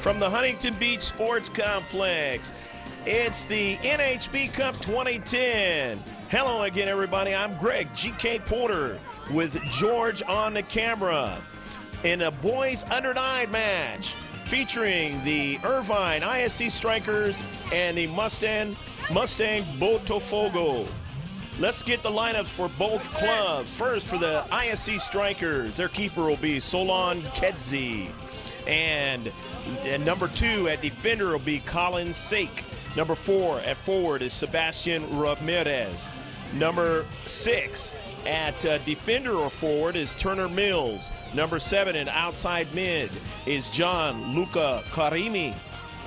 from the Huntington Beach Sports Complex. It's the NHB Cup 2010. Hello again, everybody. I'm Greg G.K. Porter with George on the camera in a boys under-9 match featuring the Irvine ISC Strikers and the Mustang Botofogo. Let's get the lineups for both clubs. First, for the ISC Strikers, their keeper will be Solon Kedzi. And number 2 at defender will be Colin Sake. Number 4 at forward is Sebastian Ramirez. Number 6 at defender or forward is Turner Mills. Number 7 at outside mid is John Luca Karimi.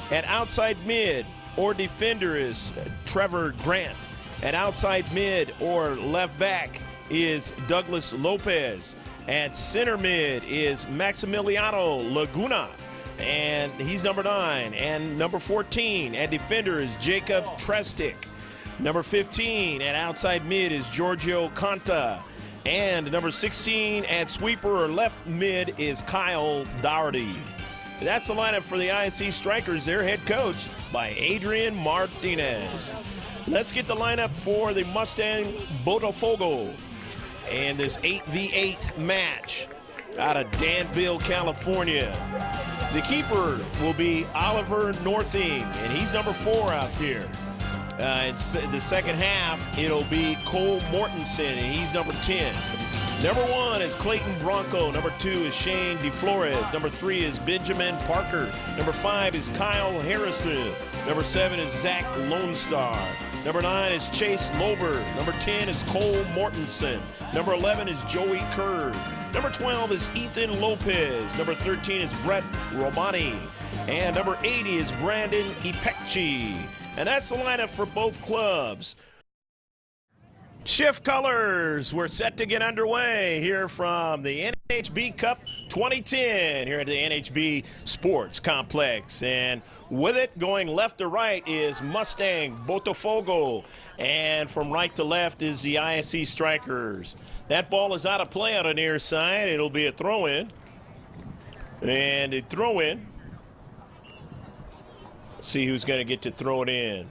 At outside mid or defender is Trevor Grant. At outside mid or left back is Douglas Lopez. At center mid is Maximiliano Laguna, and he's number 9. And number 14 at defender is Jacob Trestic. Number 15 at outside mid is Giorgio Conta. And number 16 at sweeper or left mid is Kyle Dougherty. That's the lineup for the ISC Strikers. They're head coached by Adrian Martinez. Let's get the lineup for the Mustang Botofogo and this 8v8 match out of Danville, California. The keeper will be Oliver Northing, and he's number 4 out there. In the second half, it'll be Cole Mortensen, and he's number 10. Number 1 is Clayton Bronco. Number 2 is Shane DeFlores. Number 3 is Benjamin Parker. Number 5 is Kyle Harrison. Number 7 is Zach Lone Star. Number 9 is Chase Lober. Number 10 is Cole Mortensen. Number 11 is Joey Kerr. Number 12 is Ethan Lopez. Number 13 is Brett Romani. And number 80 is Brandon Ipekchi. And that's the lineup for both clubs. Shift colors. We're set to get underway here from the NHB Cup 2010 here at the NHB Sports Complex. And with it going left to right is Mustang Botofogo. And from right to left is the ISC Strikers. That ball is out of play on the near side. It'll be a throw-in. And a throw-in. See who's going to get to throw it in.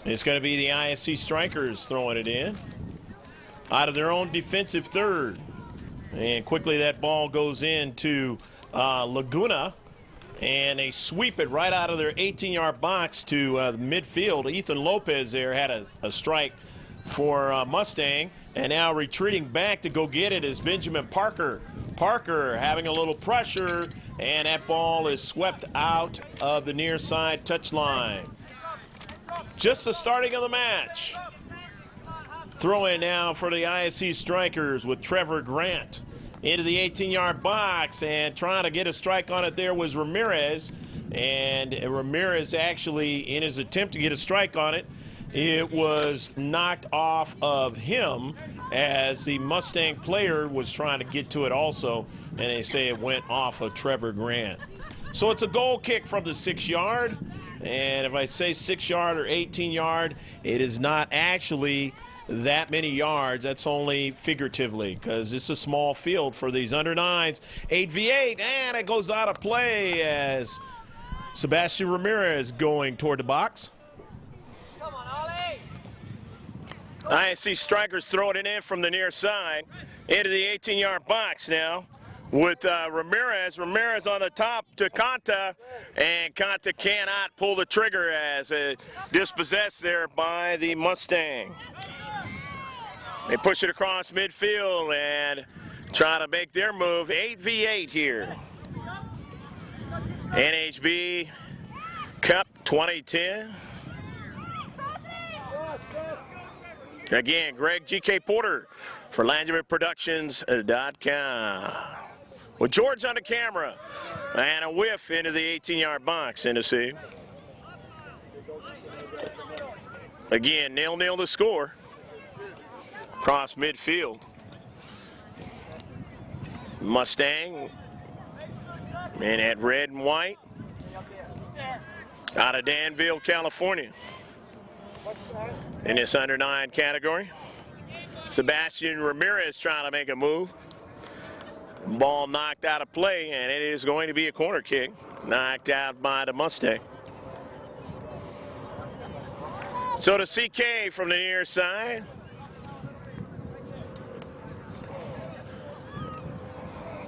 It's going to be the ISC Strikers throwing it in out of their own defensive third. And quickly that ball goes into Laguna, and they sweep it right out of their 18-yard box to the midfield. Ethan Lopez there had a strike for Mustang, and now retreating back to go get it is Benjamin Parker. Parker having a little pressure, and that ball is swept out of the near side touchline. Just the starting of the match. Throw in now for the ISC Strikers with Trevor Grant into the 18-yard box, and trying to get a strike on it there was Ramirez. And Ramirez actually, in his attempt to get a strike on it, it was knocked off of him as the Mustang player was trying to get to it also, and they say it went off of Trevor Grant. So it's a goal kick from the 6-yard. And if I say 6-yard or 18-yard, it is not actually that many yards. That's only figuratively because it's a small field for these under-9s. 8v8, and it goes out of play as Sebastian Ramirez going toward the box. Come on, Ollie. ISC Strikers throwing it in from the near side into the 18-yard box now. With Ramirez on the top to Conta, and Conta cannot pull the trigger as dispossessed there by the Mustang. They push it across midfield and try to make their move. 8v8 here. NHB Cup 2010. Again, Greg G.K. Porter for LandryMcProductions.com. With George on the camera, and a whiff into the 18-yard box, Tennessee. Again, 0-0 the score. Across midfield. Mustang, and at red and white. Out of Danville, California. In this under-9 category. Sebastian Ramirez trying to make a move. Ball knocked out of play, and it is going to be a corner kick knocked out by the Mustang. So to CK from the near side.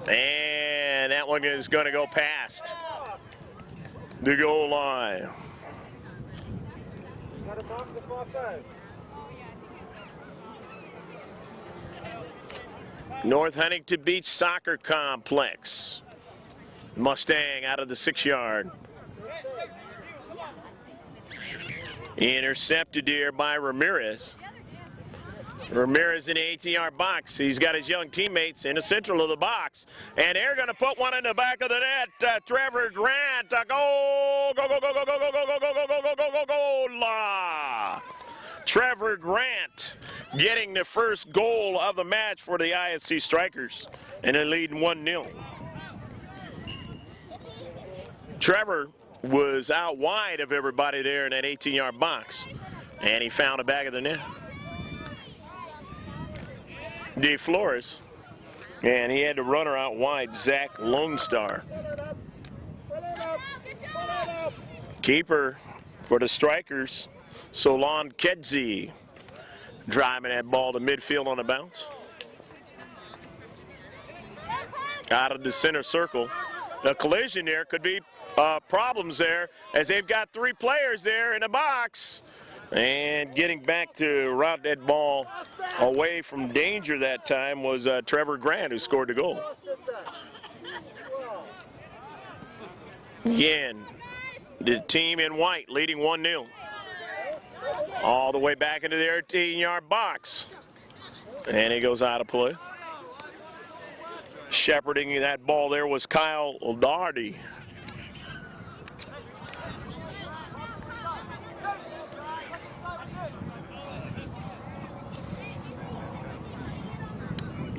And that one is going to go past the goal line. North Huntington Beach Soccer Complex. Mustang out of the 6-yard. Intercepted here by Ramirez. Ramirez in the 18-yard box. He's got his young teammates in the central of the box. And they're going to put one in the back of the net. Trevor Grant, a goal! Go, go, go, go, go, go, go, go, go, go, go, go, go, go, goal! Trevor Grant getting the first goal of the match for the ISC Strikers. And they're leading 1-0. Trevor was out wide of everybody there in that 18-yard box. And he found the back of the net. De Flores, and he had the runner out wide, Zach Lone Star. Keeper for the Strikers, Solon Kedzi, driving that ball to midfield on a bounce. Out of the center circle. The collision there could be problems there as they've got 3 players there in the box. And getting back to route that ball away from danger that time was Trevor Grant, who scored the goal. Again, the team in white leading 1-0. All the way back into their 18-yard box. And it goes out of play. Shepherding that ball there was Kyle Dardy.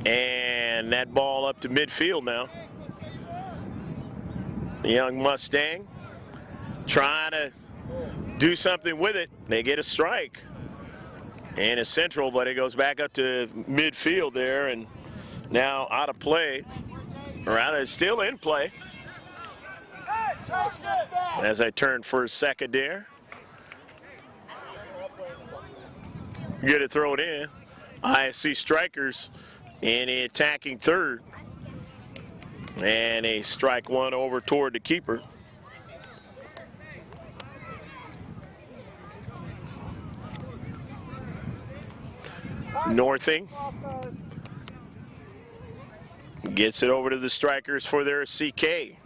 And that ball up to midfield now. The young Mustang trying to do something with it. They get a strike. And a central, but it goes back up to midfield there and now out of play. Or rather, it's still in play. As I turn for a second there. Get it thrown in. ISC Strikers in the attacking third. And a strike one over toward the keeper. Northing gets it over to the Strikers for their CK.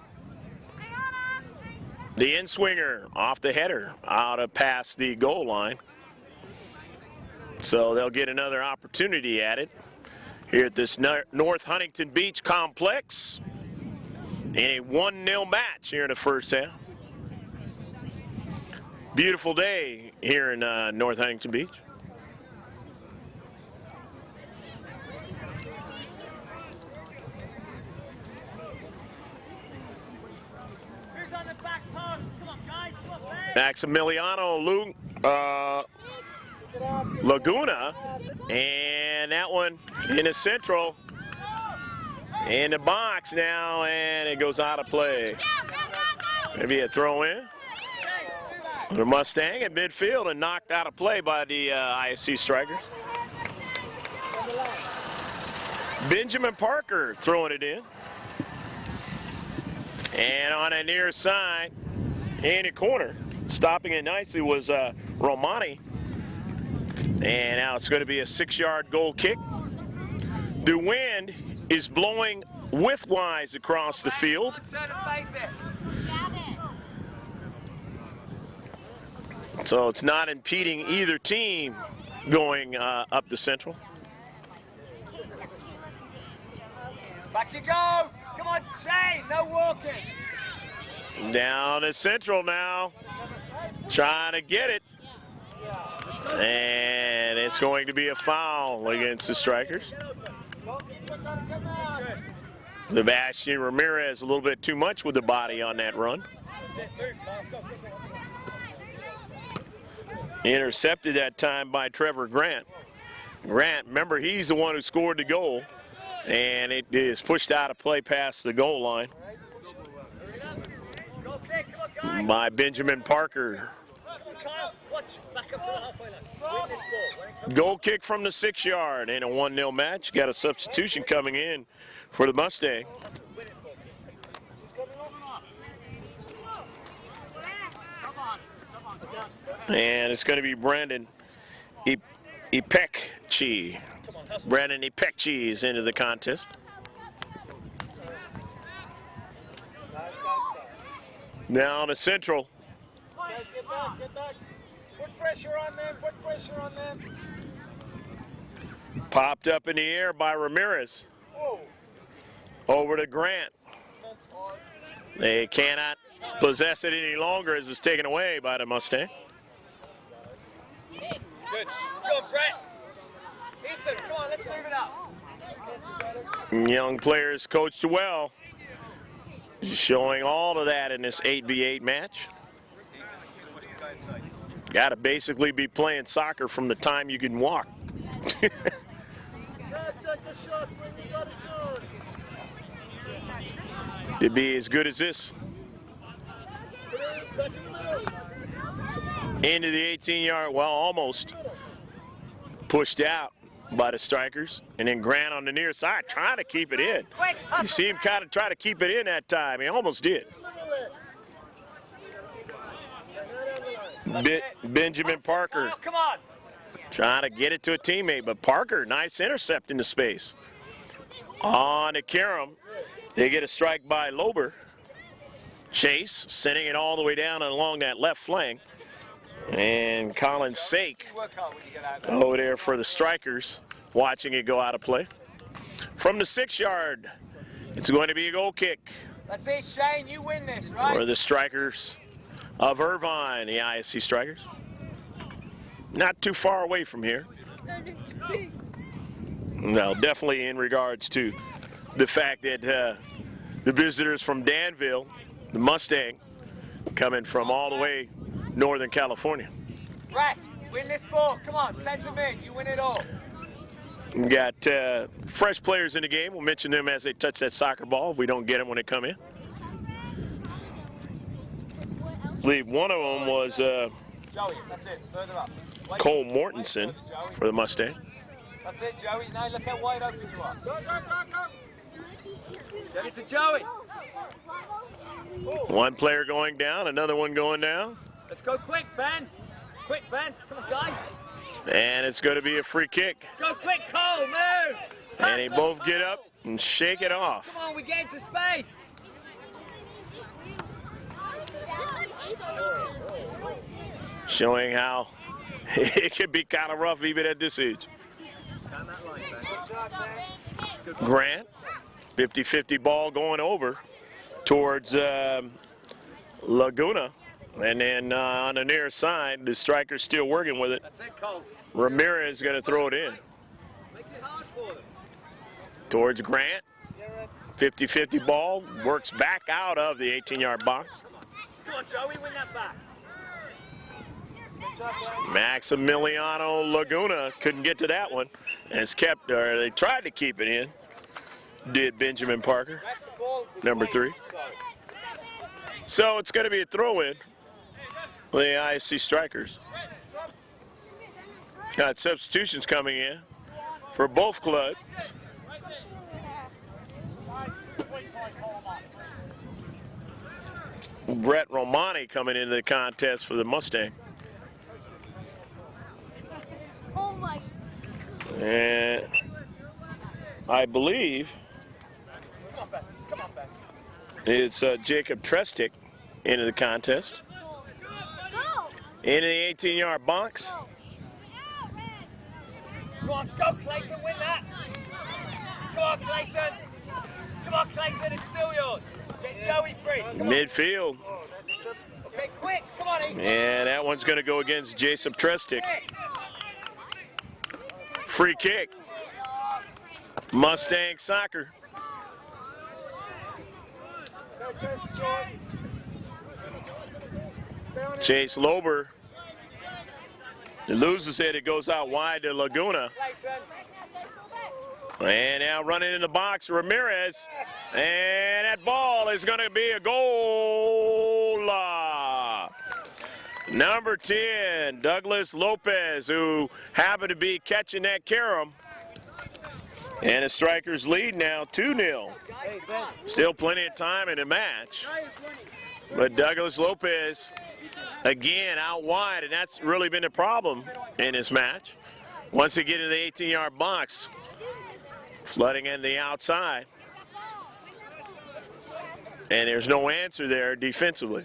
The in-swinger off the header out of past the goal line. So they'll get another opportunity at it here at this North Huntington Beach complex in a 1-0 match here in the first half. Beautiful day here in North Huntington Beach. Maximiliano Laguna, and that one in the central, in the box now, and it goes out of play. Maybe a throw in. The Mustang at midfield and knocked out of play by the ISC Strikers. Benjamin Parker throwing it in. And on the near side, in the corner, stopping it nicely was Romani. And now it's going to be a 6-yard goal kick. The wind is blowing widthwise across the field. So it's not impeding either team going up the central. Back you go! Come on, Shane, no walking! Down the central now, trying to get it. And it's going to be a foul against the Strikers. Sebastian Ramirez a little bit too much with the body on that run. Intercepted that time by Trevor Grant. Grant, remember, he's the one who scored the goal. And it is pushed out of play past the goal line. by Benjamin Parker. Goal kick from the 6-yard in a 1-0 match. Got a substitution coming in for the Mustang. And it's going to be Brandon Ipekchi. Brandon Ipekchi is into the contest. Now to Central. Guys, get back, get back. Put pressure on them, put pressure on them. Popped up in the air by Ramirez. Whoa. Over to Grant. They cannot possess it any longer as it's taken away by the Mustang. Good. Go on, Brett. Ethan, come on, let's move it up. Young players coached well. Showing all of that in this 8v8 match. Got to basically be playing soccer from the time you can walk. To be as good as this. Into the 18-yard, well, almost pushed out by the strikers. And then Grant on the near side trying to keep it in. You see him kind of try to keep it in that time. He almost did. Benjamin Parker Come on. trying to get it to a teammate, but Parker, nice intercept into space. On to Karam. They get a strike by Lober. Chase sending it all the way down and along that left flank. And Colin Sake over there for the strikers, watching it go out of play. From the 6-yard, it's going to be a goal kick. That's it, Shane. You win this, right? For the strikers of Irvine, the ISC strikers. Not too far away from here. No, definitely in regards to the fact that the visitors from Danville, the Mustang, coming from all the way Northern California. Brett, win this ball. Come on, send them in. You win it all. We got fresh players in the game. We'll mention them as they touch that soccer ball if we don't get them when they come in. I believe one of them was Joey, that's it. Further up. Cole Mortensen for the Mustang. That's it, Joey. Now look how wide open you are. Get it to Joey. One player going down, another one going down. Let's go quick, Ben. Quick, Ben. Come on, guys. And it's going to be a free kick. Let's go quick, Cole. Move. And they both get up and shake it off. Come on, we get into space. Showing how it can be kind of rough even at this age. Grant, 50-50 ball going over towards Laguna. And then on the near side, the striker's still working with it. That's it, Cole. Ramirez is going to throw it in. Make it hard for them. Towards Grant. 50-50 ball, works back out of the 18-yard box. Come on, Joey, win that back. Maximiliano Laguna couldn't get to that one. And it's kept, or they tried to keep it in. Did Benjamin Parker, number 3. So it's going to be a throw-in for the ISC strikers. Got substitutions coming in for both clubs. Brett Romani coming into the contest for the Mustang. Oh my. And I believe it's Jacob Trestic into the contest. Go. Into the 18-yard box. Come on, go, Clayton, win that. Come on, Clayton. Come on, Clayton, it's still yours. Get Joey free. Come Midfield. Okay, quick, come on, Ethan. And that one's going to go against Jacob Trestic. Free kick. Mustang soccer. Chase Lober. He loses it. It goes out wide to Laguna. And now running in the box, Ramirez. And that ball is going to be a goal. Number 10, Douglas Lopez, who happened to be catching that carom. And the Strikers lead now 2-0. Still plenty of time in the match. But Douglas Lopez, again, out wide, and that's really been the problem in this match. Once they get into the 18-yard box, flooding in the outside. And there's no answer there defensively.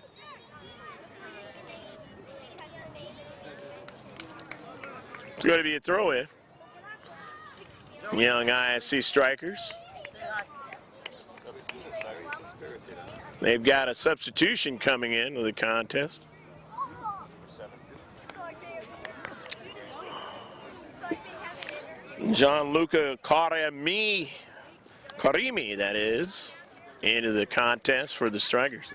It's going to be a throw-in. Young ISC Strikers. They've got a substitution coming in with the contest. Gianluca Karimi, that is, into the contest for the Strikers.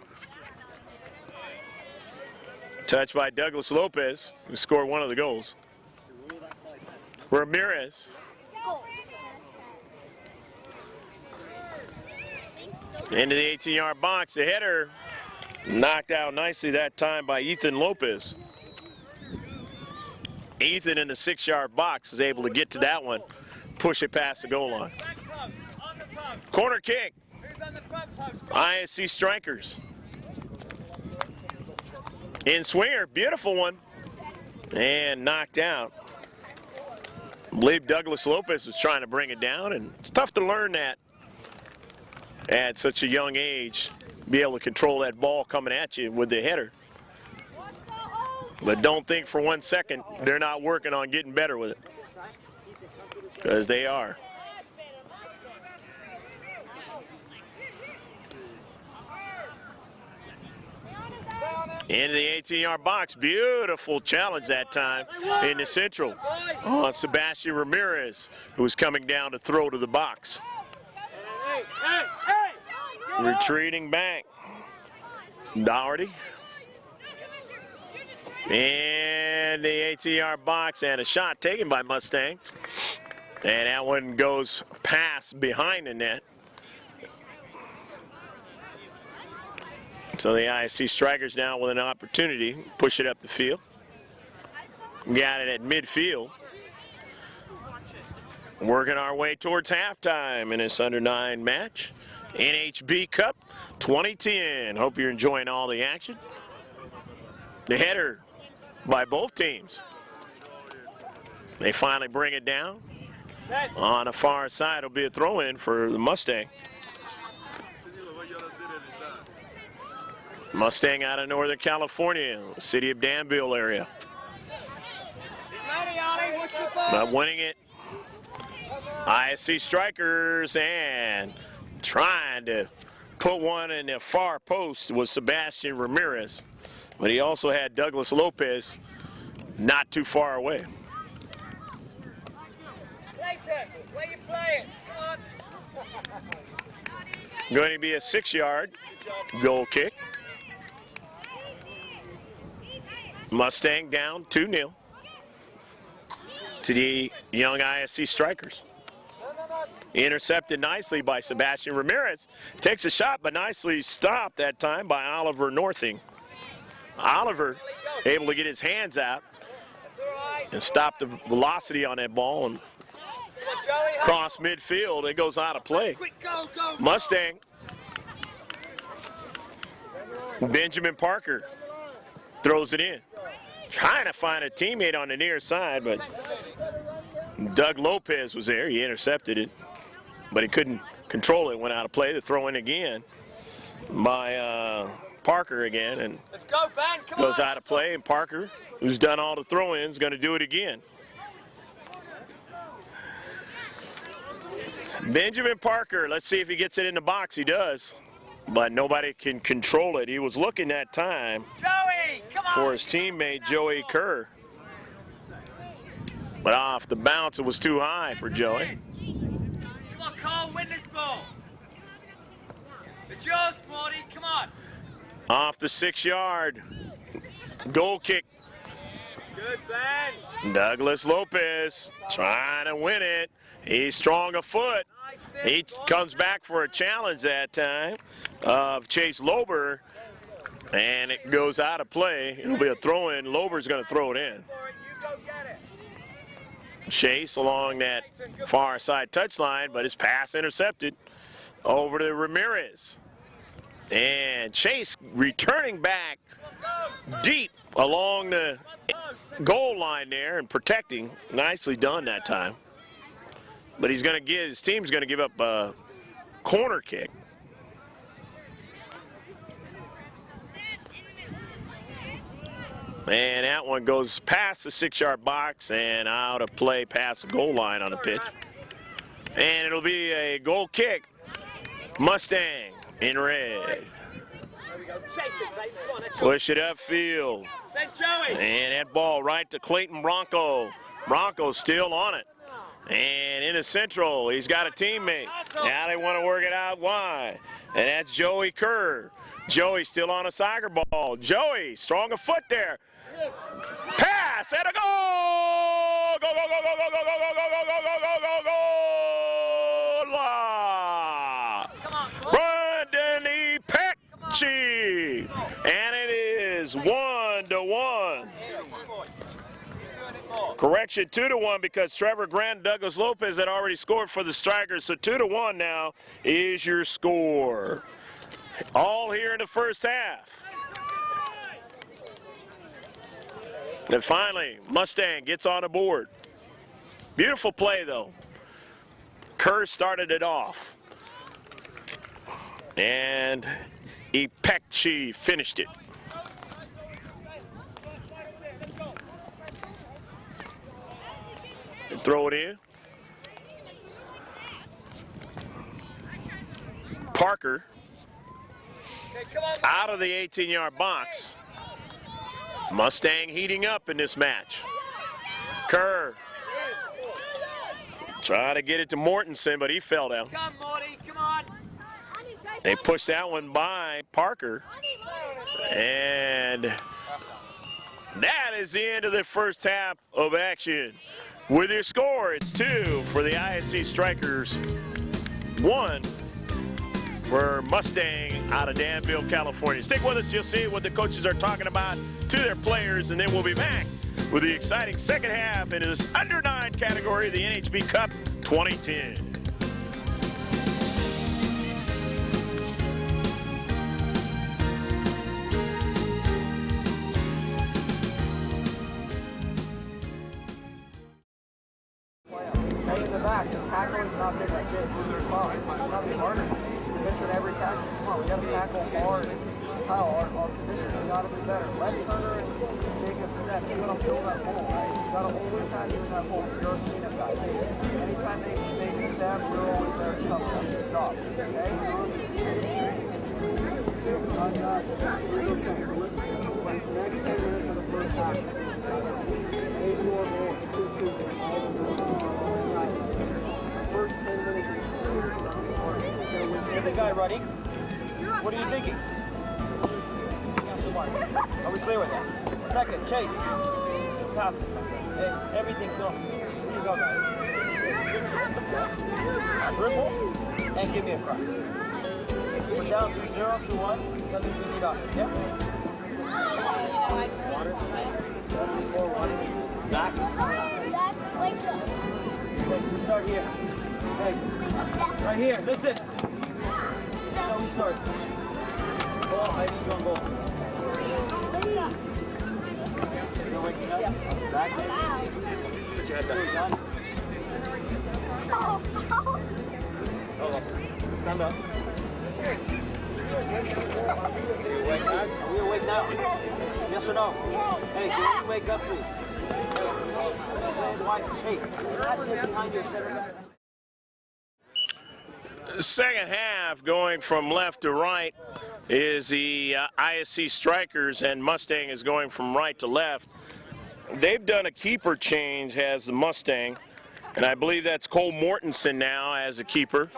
Touched by Douglas Lopez, who scored one of the goals. Ramirez. Into the 18-yard box. The header knocked out nicely that time by Ethan Lopez. Ethan in the 6-yard box is able to get to that one, push it past the goal line. Corner kick. ISC Strikers. In swinger, beautiful one. And knocked out. I believe Douglas Lopez was trying to bring it down, and it's tough to learn that at such a young age, be able to control that ball coming at you with the header. But don't think for 1 second they're not working on getting better with it, because they are. Into the 18-yard box. Beautiful challenge that time in the central on Sebastian Ramirez, who was coming down to throw to the box. Retreating back. Doherty. And the 18-yard box, and a shot taken by Mustang. And that one goes past behind the net. So the ISC Strikers now with an opportunity to push it up the field. Got it at midfield. Working our way towards halftime in this under-9 match. NHB Cup 2010. Hope you're enjoying all the action. The header by both teams. They finally bring it down. On the far side, it'll be a throw-in for the Mustang. Mustang out of Northern California, city of Danville area. But winning it, ISC Strikers, and trying to put one in the far post was Sebastian Ramirez. But he also had Douglas Lopez not too far away. Where you playing? Come on. Going to be a 6-yard goal kick. Mustang down 2-0 to the young ISC Strikers. Intercepted nicely by Sebastian Ramirez. Takes a shot, but nicely stopped that time by Oliver Northing. Oliver able to get his hands out and stop the velocity on that ball and cross midfield. It goes out of play. Mustang. Benjamin Parker throws it in. Trying to find a teammate on the near side, but Doug Lopez was there. He intercepted it, but he couldn't control it. Went out of play. The throw in again by Parker again, and Let's go, Ben. Come goes on. out of play. And Parker, who's done all the throw-ins, going to do it again. Benjamin Parker. Let's see if he gets it in the box. He does, but nobody can control it. He was looking that time Joey, come on. for his teammate Joey Kerr, but off the bounce it was too high for Joey. Come on, Cole, win this ball. It's yours, Morty. Come on. Off the 6-yard goal kick. Good, Ben. Douglas Lopez trying to win it. He's strong of foot. He comes back for a challenge that time of Chase Lober, And it goes out of play. It'll be a throw-in. Lober's going to throw it in. Chase along that far side touchline, but his pass intercepted over to Ramirez. And Chase returning back deep along the goal line there and protecting. Nicely done that time. But he's going to give, his team's going to give up a corner kick. And that one goes past the 6-yard box and out of play past the goal line on the pitch. And it'll be a goal kick. Mustang in red. Push it upfield. And that ball right to Clayton Bronco. Bronco's still on it. And in the central, he's got a teammate. Now they want to work it out wide. And that's Joey Kerr. Joey still on a soccer ball. Joey, strong of foot there. Pass and a goal! Go, go, go, go, go, go, go, go, go, go, go, go, go, go, go! Brandon Epekchi! And it is 1-1. Correction, 2-1 because Trevor Grant and Douglas Lopez had already scored for the Strikers. So 2-1 now is your score. All here in the first half. And finally, Mustang gets on the board. Beautiful play, though. Kerr started it off. And Epekchi finished it. And throw it in. Parker out of the 18-yard box. Mustang heating up in this match. Kerr trying to get it to Mortensen, but he fell down. Come, Morty, come on. They pushed that one by Parker. And that is the end of the first half of action. With your score, it's 2 for the ISC Strikers, 1 for Mustang out of Danville, California. Stick with us, you'll see what the coaches are talking about to their players, and then we'll be back with the exciting second half into this under-9 category of the NHB Cup 2010. In the back, the tackle is not big like this. This is fine. It's not be harder. Miss it every tackle. Come on, we got to tackle hard. Kyle, our position has got to be better. Let Turner and Jacob step. You're going to fill that hole, right? You got to always have you in that hole. You're a cleanup guy. Anytime they step, you're always there to help them. Good job. Okay? Next 10 minutes of the first half. They score goal 2-2. First 10 minutes. See the guy running. What are you thinking? Are we clear with that? Second, chase. Pass it. Hey, everything's on. Here you go, guys. Triple, and give me a cross. We're down to 0-1. That means we need offense, yeah? Zach? Okay, we start here. Hey, right here, that's it. That's how we start. Go on, I need you on goal. You're waking up? Back. Put your head down. Hold on. Stand up. Are you awake now? Are we awake now? Yes or no? Hey, can you wake up, please? Hey, behind your center. Second half, going from left to right, is the ISC Strikers, and Mustang is going from right to left. They've done a keeper change as the Mustang, and I believe that's Cole Mortensen now as a keeper.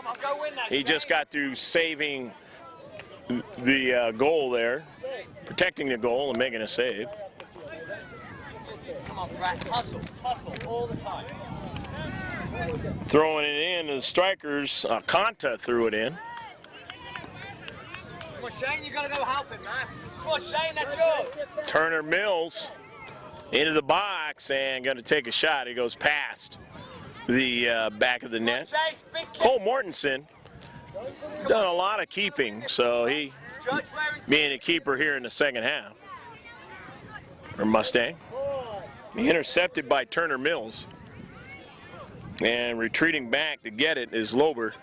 He just got through saving the goal there, protecting the goal and making a save. Come on, Brad, hustle all the time. Throwing it in, the Strikers, Conta threw it in. Come on, Shane, you gotta go help him, man. Come on, Shane, that's yours. Turner Mills into the box and going to take a shot. He goes past the back of the net. Chase, big kick. Cole Mortensen done a lot of keeping, so he Judge where he's being a keeper here in the second half. Or Mustang. Intercepted by Turner Mills. And retreating back to get it is Lober.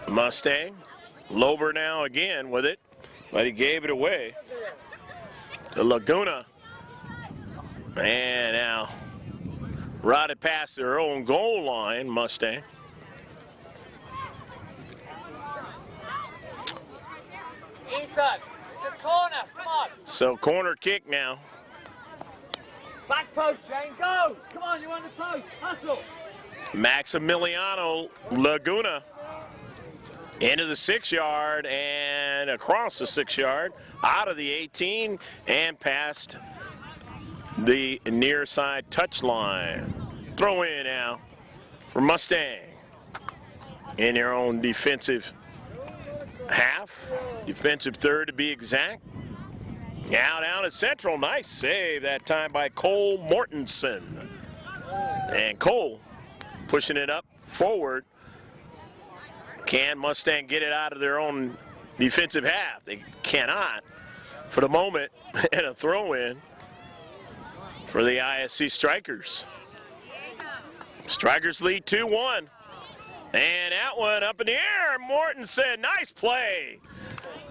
Mustang. Lober now again with it, but he gave it away to Laguna. And now routed past their own goal line, Mustang. Ethan, it's a corner, come on. So corner kick now. Back post, Shane, go. Come on, you're on the post, hustle. Maximiliano Laguna into the 6-yard and across the 6-yard, out of the 18 and past the near side touch line. Throw in now for Mustang in their own defensive half, defensive third to be exact. Now down at central, nice save that time by Cole Mortensen. And Cole pushing it up forward. Can Mustang get it out of their own defensive half? They cannot for the moment. And a throw in for the ISC Strikers. Strikers lead 2-1. And that one up in the air. Mortensen, nice play.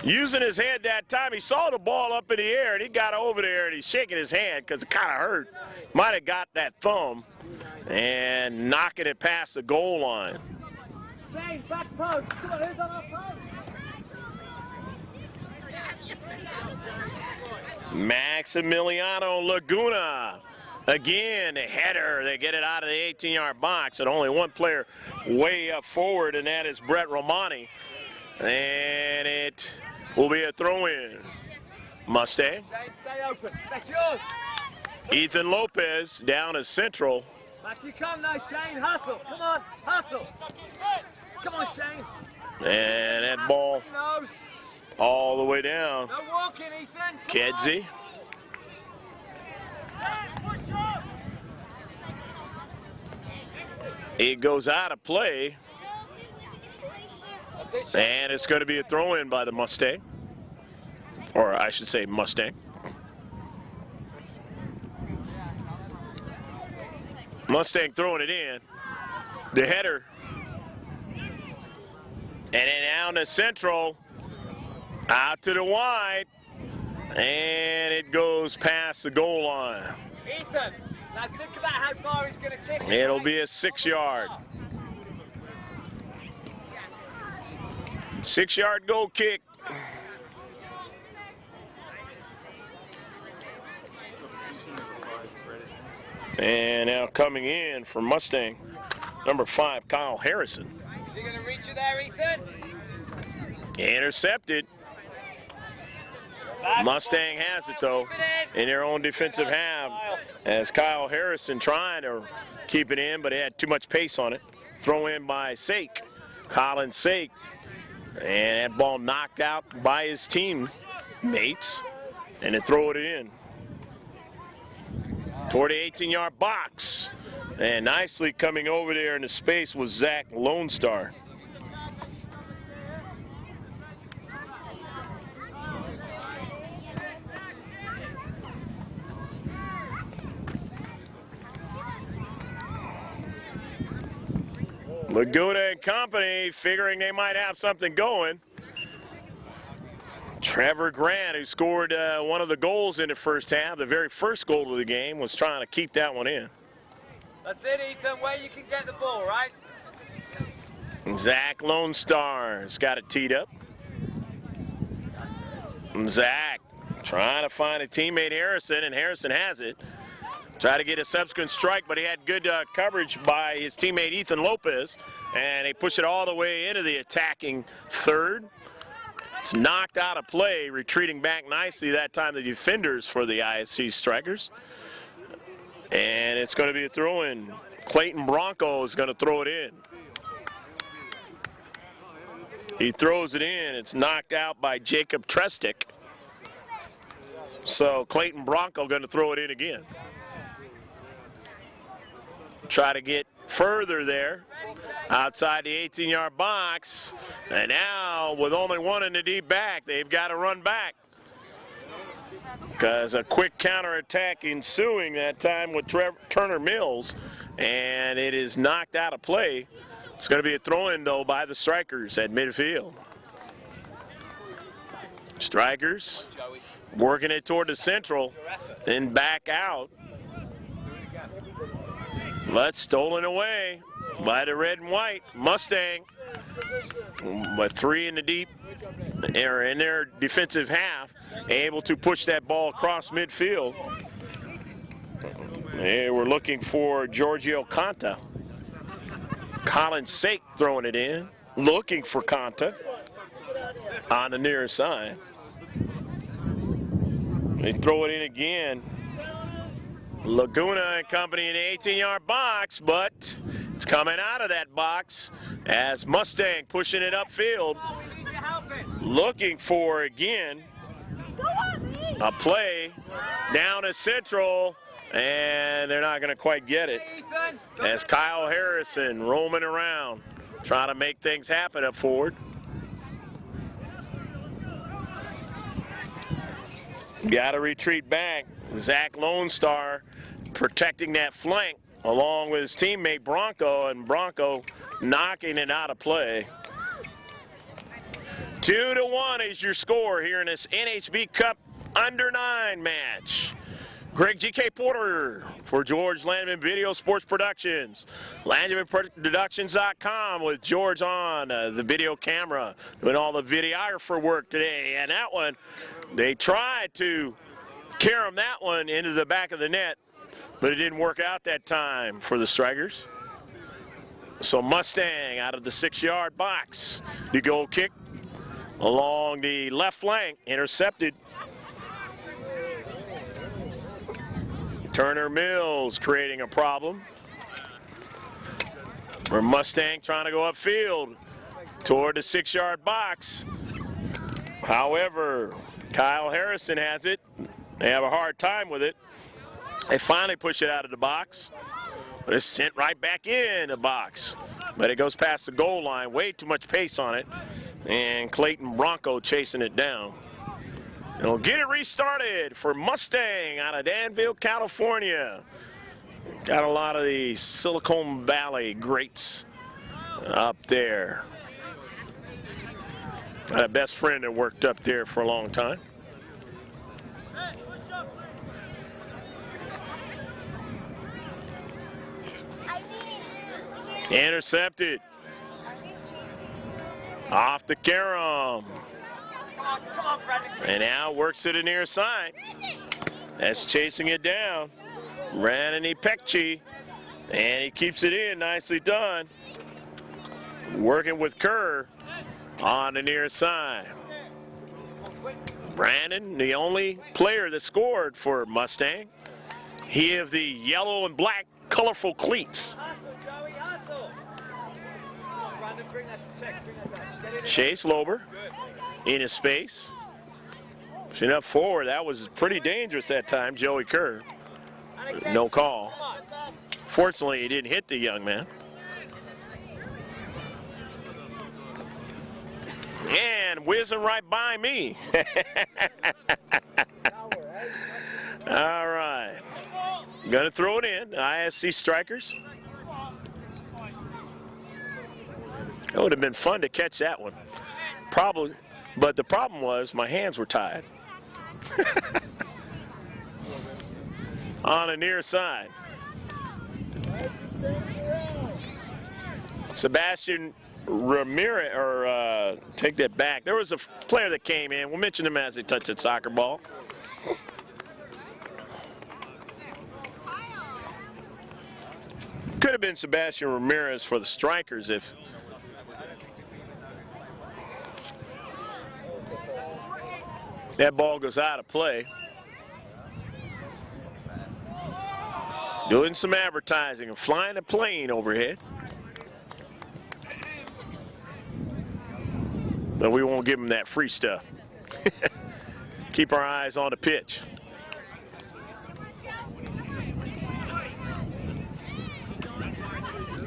Using his head that time. He saw the ball up in the air and he got over there and he's shaking his hand because it kind of hurt. Might have got that thumb and knocking it past the goal line. Shane, back post. Come on, who's on our post? Maximiliano Laguna. Again, a header. They get it out of the 18-yard box, and only one player way up forward, and that is Brett Romani. And it will be a throw-in. Mustang. Shane, stay open. That's yours. Ethan Lopez down as central. Back you come now, Shane. Hustle. Come on, hustle. Come on, Shane. And that ball Nose. all the way down. No walking, Ethan. Come Kedzie. It goes out of play, and it's going to be a throw-in by the Mustang, or I should say Mustang. Mustang throwing it in. The header. And then down to central, out to the wide, and it goes past the goal line. Ethan, now think about how far he's going to kick it. It'll be a 6-yard. 6-yard goal kick. And now coming in for Mustang, number 5, Kyle Harrison. Is he going to reach you there, Ethan? Intercepted. Mustang has it, though, in their own defensive half, as Kyle Harrison trying to keep it in, but it had too much pace on it. Throw in by Sake, Colin Sake, and that ball knocked out by his teammates, and they throw it in toward the 18-yard box. And nicely coming over there in the space was Zach Lone Star. Laguna and company figuring they might have something going. Trevor Grant, who scored one of the goals in the first half, the very first goal of the game, was trying to keep that one in. That's it, Ethan, where you can get the ball, right? Zach Lone Star's got it teed up. Zach trying to find a teammate, Harrison, and Harrison has it. Try to get a subsequent strike, but he had good coverage by his teammate Ethan Lopez, and they push it all the way into the attacking third. It's knocked out of play, retreating back nicely that time, the defenders for the ISC Strikers. And it's going to be a throw-in. Clayton Bronco is going to throw it in. He throws it in. It's knocked out by Jacob Trestick. So Clayton Bronco going to throw it in again. Try to get further there outside the 18-yard box. And now with only one in the deep back, they've got to run back. Because a quick counterattack ensuing that time with Turner Mills. And it is knocked out of play. It's going to be a throw-in, though, by the Strikers at midfield. Strikers working it toward the central, then back out. But stolen away by the red and white Mustang. But 3 in the deep, or in their defensive half, able to push that ball across midfield. Hey, we're looking for Giorgio Conta. Colin Sake throwing it in, looking for Conta on the near side. They throw it in again. Laguna and company in the 18-yard box, but it's coming out of that box as Mustang pushing it upfield. Looking for, again, a play down to central, and they're not going to quite get it. As Kyle Harrison roaming around, trying to make things happen up forward. Got to retreat back. Zach Lone Star protecting that flank along with his teammate Bronco, and Bronco knocking it out of play. 2-1 is your score here in this NHB Cup Under-9 match. Greg G.K. Porter for George Landman Video Sports Productions. LandmanProductions.com with George on the video camera, doing all the videographer work today. And that one, they tried to carom that one into the back of the net, but it didn't work out that time for the Strikers. So Mustang out of the 6-yard box. The goal kick along the left flank, intercepted. Turner Mills creating a problem. For Mustang trying to go upfield toward the 6-yard box. However, Kyle Harrison has it. They have a hard time with it. They finally push it out of the box. But it's sent right back in the box. But it goes past the goal line. Way too much pace on it. And Clayton Bronco chasing it down. And we'll get it restarted for Mustang out of Danville, California. Got a lot of the Silicon Valley greats up there. Got a best friend that worked up there for a long time. Intercepted. Off the carom. And now works to the near side. That's chasing it down. Randy Pekchi. And he keeps it in. Nicely done. Working with Kerr on the near side. Brandon, the only player that scored for Mustang. He of the yellow and black colorful cleats. Chase Lober in his space. Pushing up forward. That was pretty dangerous that time, Joey Kerr. No call. Fortunately, he didn't hit the young man. And whizzing right by me. All right. Gonna throw it in. The ISC Strikers. It would have been fun to catch that one. Probably, but the problem was my hands were tied. On the near side. Sebastian Ramirez, or take that back. There was a player that came in. We'll mention him as he touched that soccer ball. Could have been Sebastian Ramirez for the Strikers if that ball goes out of play. Doing some advertising and flying a plane overhead. but we won't give him that free stuff. Keep our eyes on the pitch.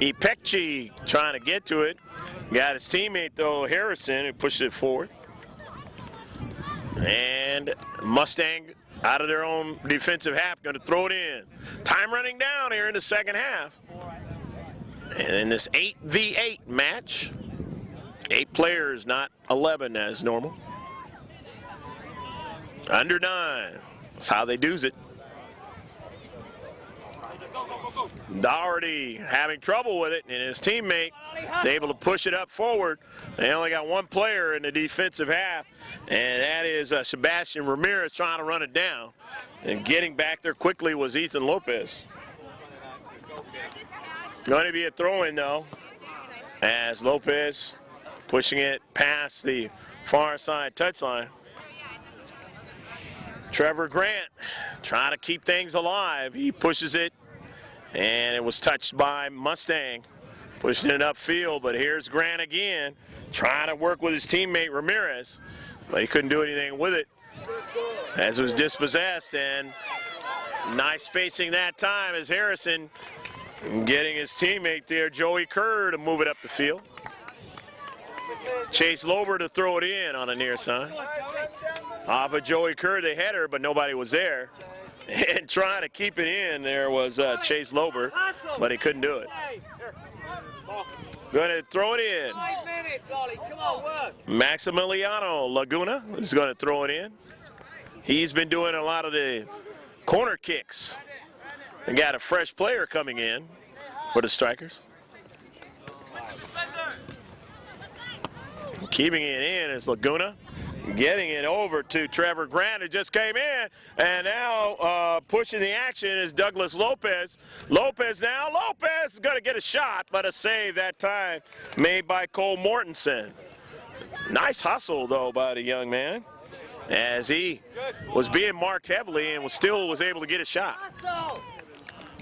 Ipekchi trying to get to it. Got his teammate, though, Harrison, who pushed it forward. And Mustang out of their own defensive half, going to throw it in. Time running down here in the second half. And in this 8v8 match, 8 players, not 11 as normal. Under 9. That's how they do's it. Doherty having trouble with it, and his teammate is able to push it up forward. They only got 1 player in the defensive half, and that is Sebastian Ramirez trying to run it down. And getting back there quickly was Ethan Lopez. Going to be a throw-in, though, as Lopez pushing it past the far side touchline. Trevor Grant trying to keep things alive. He pushes it, and it was touched by Mustang, pushing it upfield. But here's Grant again, trying to work with his teammate Ramirez, but he couldn't do anything with it as it was dispossessed. And nice spacing that time as Harrison getting his teammate there, Joey Kerr, to move it up the field. Chase Lober to throw it in on the near side. Off of Joey Kerr, the header, but nobody was there. And trying to keep it in there was Chase Lober, but he couldn't do it. Going to throw it in. 5 minutes, Ollie. Come on, work. Maximiliano Laguna is going to throw it in. He's been doing a lot of the corner kicks. And got a fresh player coming in for the Strikers. Keeping it in is Laguna. Getting it over to Trevor Grant, who just came in, and now pushing the action is Douglas Lopez. Lopez is going to get a shot, but a save that time made by Cole Mortensen. Nice hustle, though, by the young man, as he was being marked heavily and still was able to get a shot.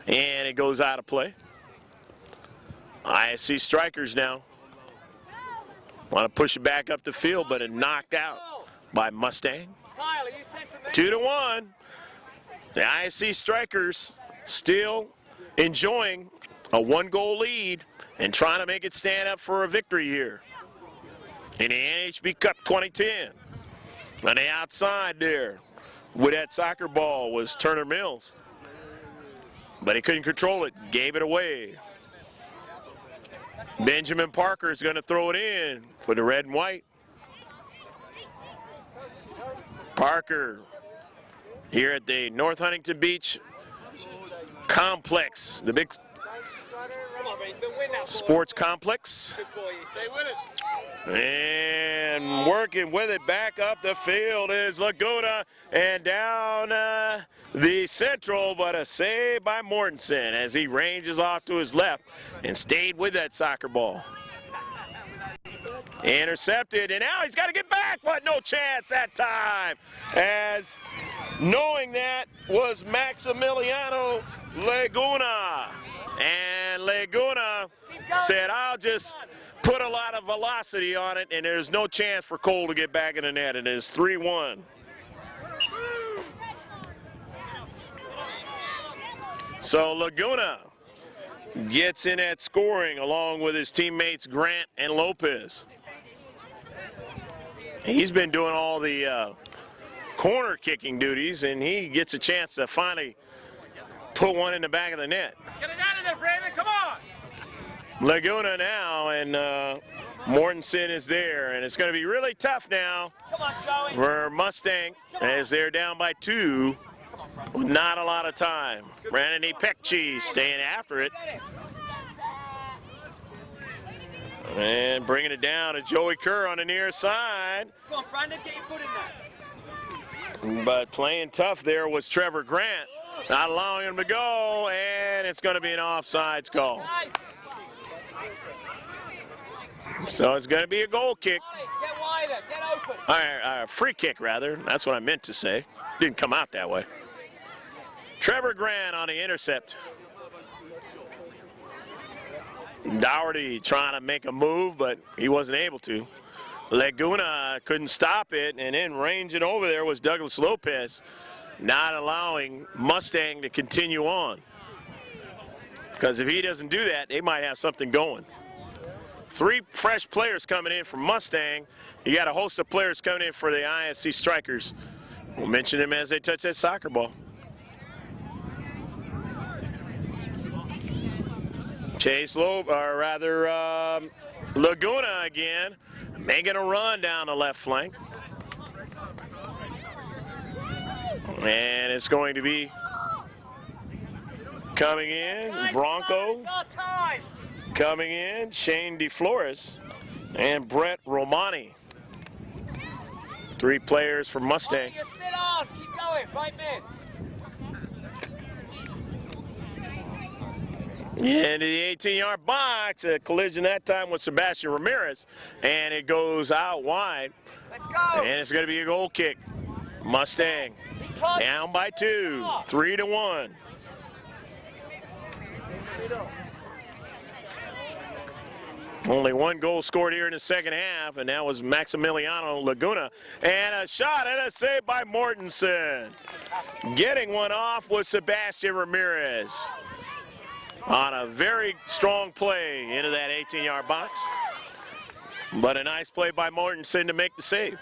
And it goes out of play. ISC Strikers now want to push it back up the field, but it knocked out by Mustang. 2-1. The ISC Strikers still enjoying a 1-goal lead and trying to make it stand up for a victory here in the NHB Cup 2010. On the outside there with that soccer ball was Turner Mills, but he couldn't control it, gave it away. Benjamin Parker is going to throw it in for the red and white. Parker here at the North Huntington Beach Complex, the big sports complex. And working with it back up the field is Laguna, and down the central, but a save by Mortensen as he ranges off to his left and stayed with that soccer ball. Intercepted, and now he's got to get back, but no chance that time, as knowing that was Maximiliano Laguna. And Laguna said, I'll just put a lot of velocity on it, and there's no chance for Cole to get back in the net. It is 3-1. So Laguna gets in at scoring along with his teammates Grant and Lopez. He's been doing all the corner kicking duties, and he gets a chance to finally put one in the back of the net. Get it out of there, Brandon. Come on. Laguna now, and Mortensen is there, and it's going to be really tough now for Mustang as they're down by 2 with not a lot of time. Brandon Ipekchi staying after it. And bringing it down to Joey Kerr on the near side. Come on, Brandon, get your foot in there. But playing tough there was Trevor Grant, not allowing him to go, and it's going to be an offsides call. So it's going to be a goal kick. Get wider, get open. Free kick, rather. That's what I meant to say. Didn't come out that way. Trevor Grant on the intercept. Doherty trying to make a move, but he wasn't able to. Laguna couldn't stop it, and then ranging over there was Douglas Lopez, not allowing Mustang to continue on. Because if he doesn't do that, they might have something going. 3 fresh players coming in from Mustang. You got a host of players coming in for the ISC Strikers. We'll mention them as they touch that soccer ball. Laguna again, making a run down the left flank. And it's going to be coming in, Bronco. Coming in, Shane DeFlores and Brett Romani. 3 players from Mustang. You're still on. Keep going. Right mid. Into the 18-yard box. A collision that time with Sebastian Ramirez. And it goes out wide. Let's go. And it's going to be a goal kick. Mustang down by 2, 3-1. Only 1 goal scored here in the second half, and that was Maximiliano Laguna. And a shot and a save by Mortensen. Getting one off was Sebastian Ramirez on a very strong play into that 18-yard box. But a nice play by Mortensen to make the save.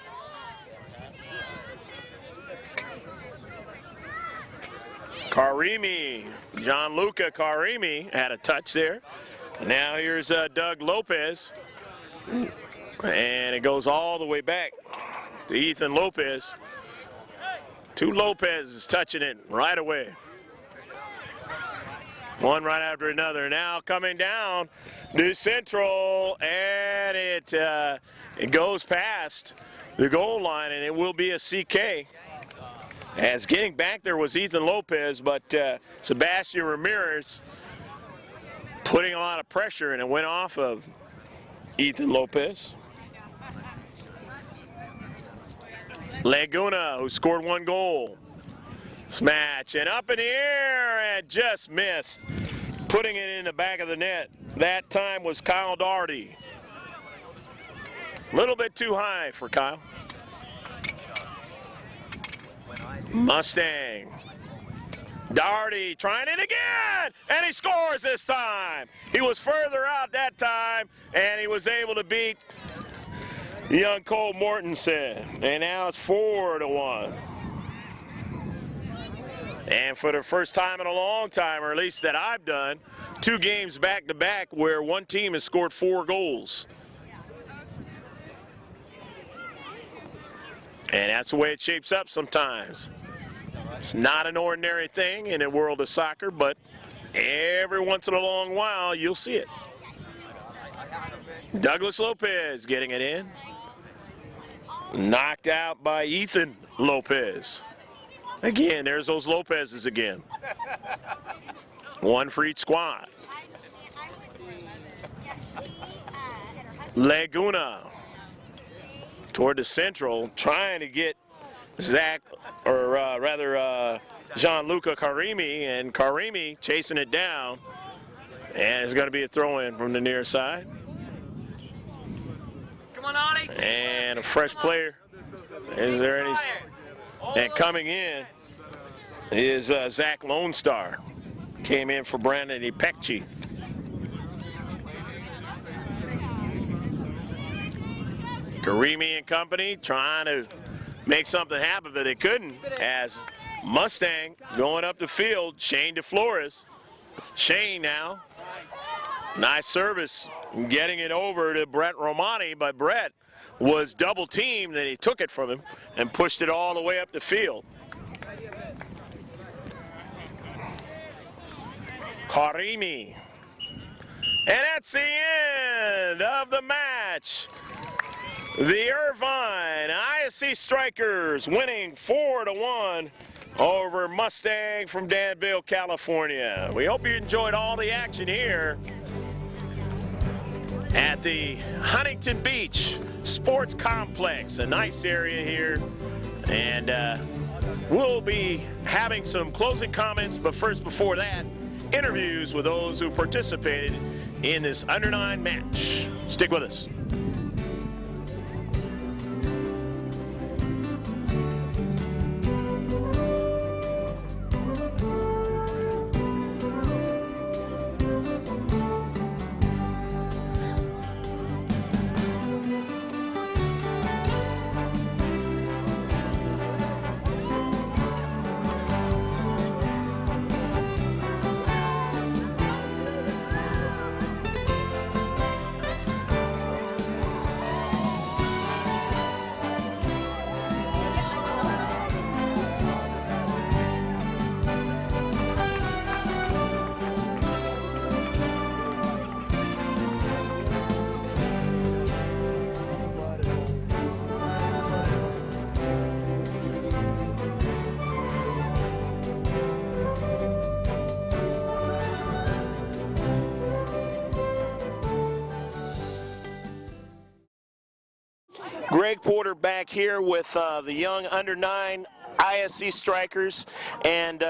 Karimi, Gianluca Karimi had a touch there. Now here's Doug Lopez. And it goes all the way back to Ethan Lopez. 2 Lopez's touching it right away. One right after another. Now coming down to Central, and it goes past the goal line, and it will be a CK. As getting back there was Ethan Lopez, but Sebastian Ramirez putting a lot of pressure, and it went off of Ethan Lopez. Laguna, who scored 1 goal. Smash, and up in the air, and just missed. Putting it in the back of the net. That time was Kyle Daugherty. A little bit too high for Kyle. Mustang. Daugherty trying it again, and he scores this time. He was further out that time, and he was able to beat young Cole Mortensen. And now it's 4-1. And for the first time in a long time, or at least that I've done, 2 games back-to-back where one team has scored 4 goals. And that's the way it shapes up sometimes. It's not an ordinary thing in the world of soccer, but every once in a long while, you'll see it. Douglas Lopez getting it in. Knocked out by Ethan Lopez. Again, there's those Lopez's again. 1 for each squad. Laguna toward the Central, trying to get Gianluca Karimi, and Karimi chasing it down. And it's going to be a throw-in from the near side. Come on, Ollie. And a fresh player. Is there any? And coming in is Zach Lone Star. Came in for Brandon Ipekchi. Karimi and company trying to make something happen, but they couldn't, as Mustang going up the field. Shane DeFlores. Shane now. Nice service. Getting it over to Brett Romani, but Brett was double teamed, and he took it from him and pushed it all the way up the field. Karimi. And that's the end of the match. The Irvine ISC Strikers winning 4-1 over Mustang from Danville, California. We hope you enjoyed all the action here at the Huntington Beach Sports Complex. A nice area here. And we'll be having some closing comments, but first, before that, interviews with those who participated in this under-9 match. Stick with us. Greg Porter back here with the young under-9 ISC Strikers, and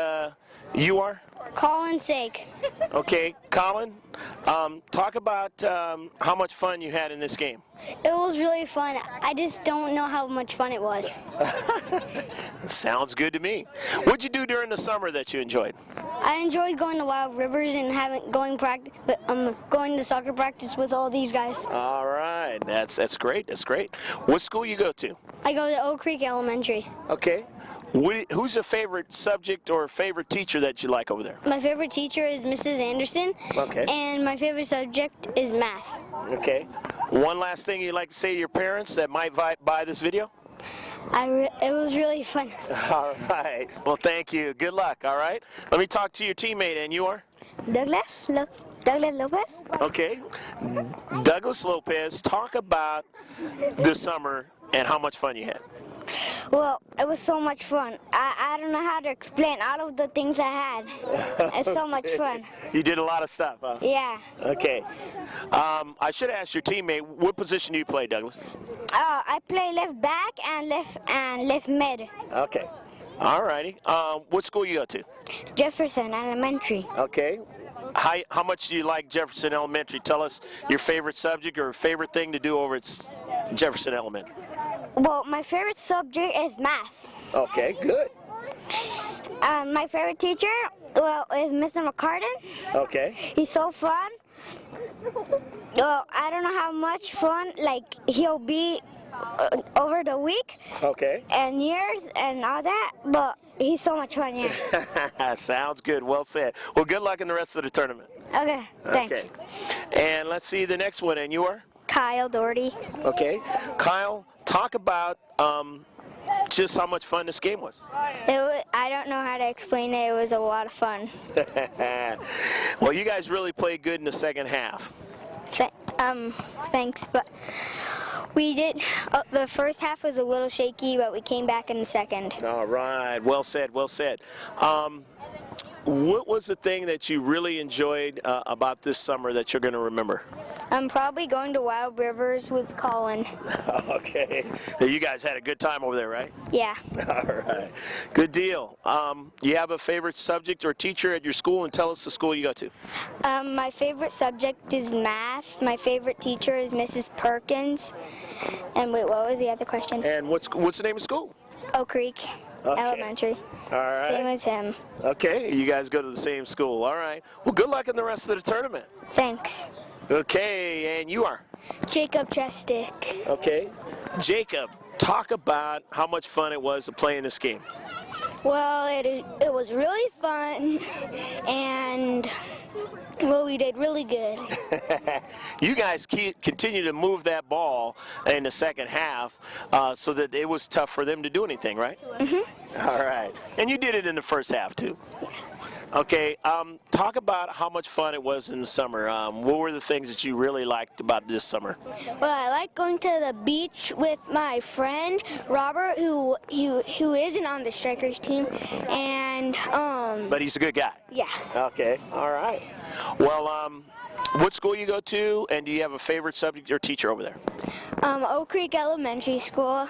you are? Colin's sake. Okay, Colin, talk about how much fun you had in this game. It was really fun. I just don't know how much fun it was. Sounds good to me. What'd you do during the summer that you enjoyed? I enjoyed going to Wild Rivers and going to soccer practice with all these guys. All right, that's great. That's great. What school you go to? I go to Oak Creek Elementary. Okay. Who's your favorite subject or favorite teacher that you like over there? My favorite teacher is Mrs. Anderson. Okay. And my favorite subject is math. Okay. One last thing you'd like to say to your parents that might buy this video? It was really fun. All right. Well, thank you. Good luck, all right? Let me talk to your teammate, and you are? Douglas Lopez. Okay. Douglas Lopez, talk about this summer and how much fun you had. Well, it was so much fun. I don't know how to explain all of the things I had. It's so much fun. You did a lot of stuff, huh? Yeah. Okay. I should ask your teammate, what position do you play, Douglas? I play left back and left mid. Okay. All righty. What school you go to? Jefferson Elementary. Okay. How much do you like Jefferson Elementary? Tell us your favorite subject or favorite thing to do over at Jefferson Elementary. Well, my favorite subject is math. Okay, good. My favorite teacher, well, is Mr. McCartan. Okay. He's so fun. Well, I don't know how much fun like he'll be over the week. Okay. And years and all that, but he's so much fun, yeah. Sounds good. Well said. Well, good luck in the rest of the tournament. Okay, thanks. Okay. And let's see the next one. And you are? Kyle Doherty. Okay. Kyle, talk about just how much fun this game was. I don't know how to explain it. It was a lot of fun. Well, you guys really played good in the second half. Thanks, but we did. The first half was a little shaky, but we came back in the second. All right. Well said. Well said. What was the thing that you really enjoyed about this summer that you're going to remember? I'm probably going to Wild Rivers with Colin. Okay. You guys had a good time over there, right? Yeah. All right. Good deal. You have a favorite subject or teacher at your school, and tell us the school you go to. My favorite subject is math. My favorite teacher is Mrs. Perkins. And wait, what was the other question? And what's the name of school? Oak Creek Okay. Elementary. All right. Same as him. Okay. You guys go to the same school. All right. Well, good luck in the rest of the tournament. Thanks. Okay. And you are? Jacob Chestick. Okay. Jacob, talk about how much fun it was to play in this game. Well, it was really fun, and well, we did really good. You guys continue to move that ball in the second half so that it was tough for them to do anything, right? Mm-hmm. All right. And you did it in the first half, too. Okay. Talk about how much fun it was in the summer. What were the things that you really liked about this summer? Well, I like going to the beach with my friend Robert, who isn't on the Strikers team, and But he's a good guy. yeah. Okay. All right. Well, what school you go to, and do you have a favorite subject or teacher over there? Oak Creek Elementary School,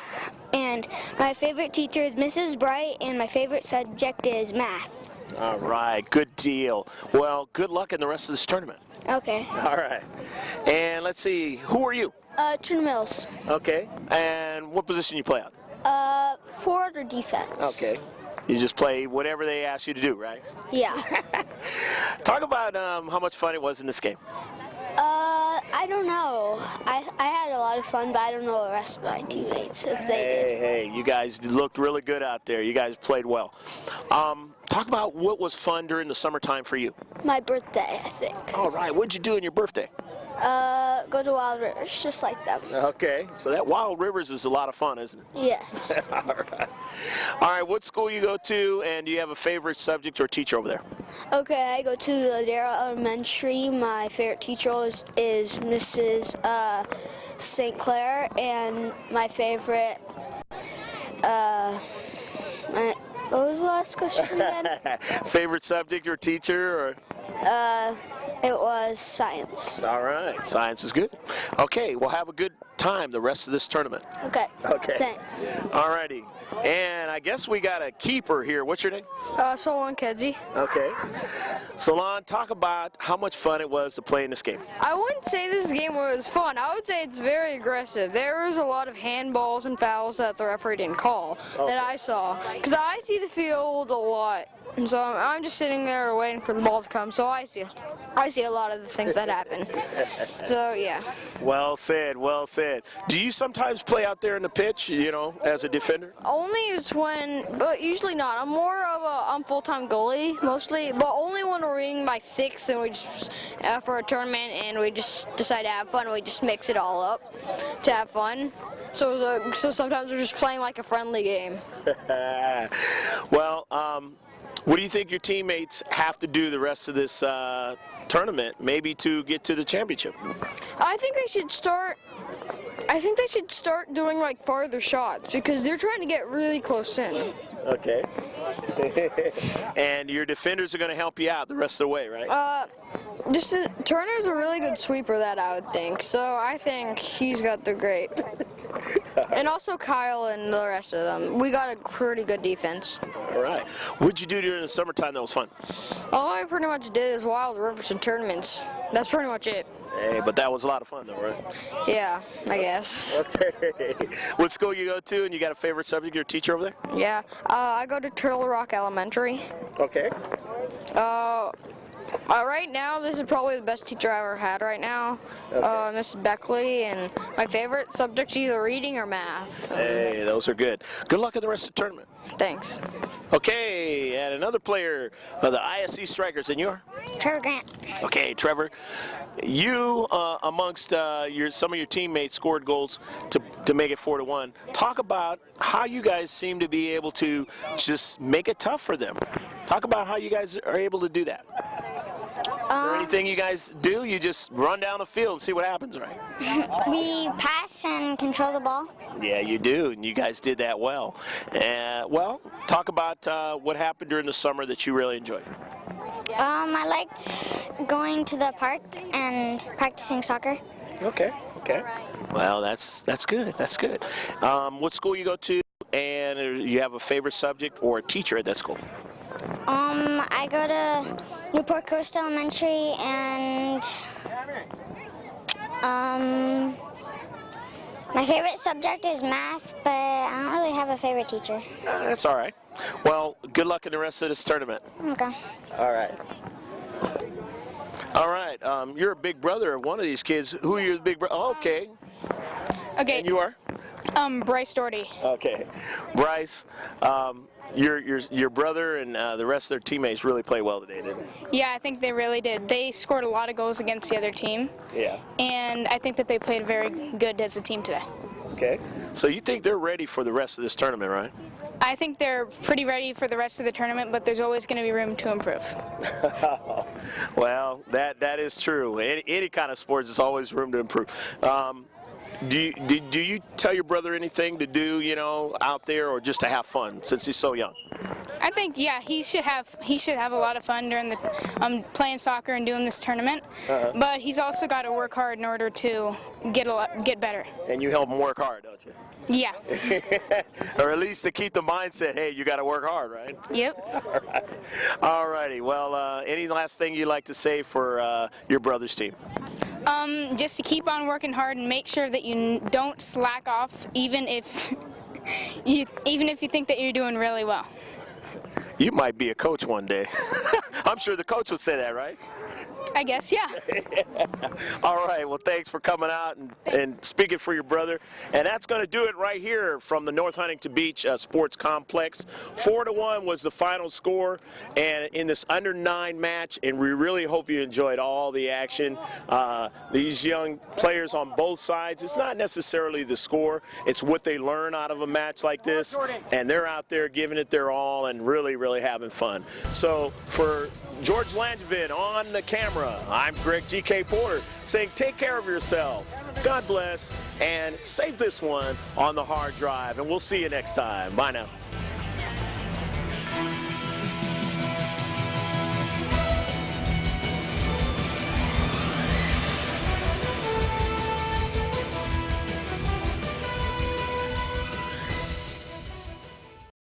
and my favorite teacher is Mrs. Bright, and my favorite subject is math. All right. Good deal. Well, good luck in the rest of this tournament. Okay. All right. And let's see. Who are you? Tuna Mills. Okay. And what position you play at? Forward or defense? Okay. You just play whatever they ask you to do, right? Yeah. Talk about how much fun it was in this game. I don't know. I had a lot of fun, but I don't know the rest of my teammates if they did. Hey, you guys looked really good out there. You guys played well. Talk about what was fun during the summertime for you. My birthday, I think. All right. What'd you do on your birthday? Go to Wild Rivers, just like them. Okay. So that Wild Rivers is a lot of fun, isn't it? Yes. All right. All right. What school you go to, and do you have a favorite subject or teacher over there? Okay, I go to Ladera Elementary. My favorite teacher is Mrs. St. Clair, and my favorite, what was the last question again? Favorite subject or teacher, or? It was science. All right. Science is good. Okay. Well, have a good time the rest of this tournament. Okay. Okay. Thanks. All righty. And I guess we got a keeper here. What's your name? Solon Kedzie. Okay. Solon, talk about how much fun it was to play in this game. I wouldn't say this game was fun. I would say it's very aggressive. There was a lot of handballs and fouls that the referee didn't call that I saw. Because I see the field a lot. And so I'm just sitting there waiting for the ball to come. So I see a lot of the things that happen. So, yeah. Well said, well said. Do you sometimes play out there in the pitch, you know, as a defender? Only is when, but usually not. I'm more of I'm full-time goalie mostly, but only when we're winning by 6 and we just, for a tournament and we just decide to have fun. We just mix it all up to have fun. So sometimes we're just playing like a friendly game. Well, what do you think your teammates have to do the rest of this tournament, maybe to get to the championship? I think they should start doing like farther shots because they're trying to get really close in. Okay. And your defenders are going to help you out the rest of the way, right? Turner's a really good sweeper, that I would think. So I think he's got the great. And also Kyle and the rest of them. We got a pretty good defense. All right. What'd you do during the summertime that was fun? All I pretty much did is wild rivers and tournaments. That's pretty much it. Hey, but that was a lot of fun though, right? Yeah, I guess. Okay. What school you go to, and you got a favorite subject or teacher over there? Yeah. I go to Turtle Rock Elementary. Okay. Right now, this is probably the best teacher I ever had right now, Miss Beckley, and my favorite subject's either reading or math. Hey, those are good. Good luck in the rest of the tournament. Thanks. Okay, and another player of the ISC Strikers, and you are? Trevor Grant. Okay, Trevor, you amongst some of your teammates scored goals to make it 4-1. Talk about how you guys seem to be able to just make it tough for them. Talk about how you guys are able to do that. Is there anything you guys do? You just run down the field and see what happens, right? We pass and control the ball. Yeah, you do, and you guys did that well. Well, talk about what happened during the summer that you really enjoyed. I liked going to the park and practicing soccer. Okay. Well, that's good. That's good. What school you go to, and you have a favorite subject or a teacher at that school? I go to Newport Coast Elementary, and my favorite subject is math, but I don't really have a favorite teacher. That's all right. Well, good luck in the rest of this tournament. Okay. All right. All right. You're a big brother of one of these kids. Who are your big brother? Okay. Okay. And you are? Bryce Doherty. Okay. Bryce, your brother and the rest of their teammates really played well today, didn't they? Yeah, I think they really did. They scored a lot of goals against the other team. Yeah. And I think that they played very good as a team today. Okay. So you think they're ready for the rest of this tournament, right? I think they're pretty ready for the rest of the tournament, but there's always going to be room to improve. Well, that is true. Any kind of sports, there's always room to improve. Do you tell your brother anything to do, out there, or just to have fun since he's so young? I think, yeah, he should have a lot of fun during the playing soccer and doing this tournament. But he's also got to work hard in order to get better. And you help him work hard, don't you? Yeah. Or at least to keep the mindset, hey, you got to work hard, right? Yep. All righty. Well, any last thing you'd like to say for your brother's team? Just to keep on working hard and make sure that you don't slack off, even if you think that you're doing really well. You might be a coach one day. I'm sure the coach would say that, right? I guess, yeah. All right, well, thanks for coming out and speaking for your brother. And that's going to do it right here from the North Huntington Beach Sports Complex. 4-1 was the final score, and in this under-9 match, and we really hope you enjoyed all the action. These young players on both sides, it's not necessarily the score, it's what they learn out of a match like this, and they're out there giving it their all and really, really having fun. So for George Langevin on the camera, I'm Greg G.K. Porter saying take care of yourself, God bless, and save this one on the hard drive, and we'll see you next time. Bye now.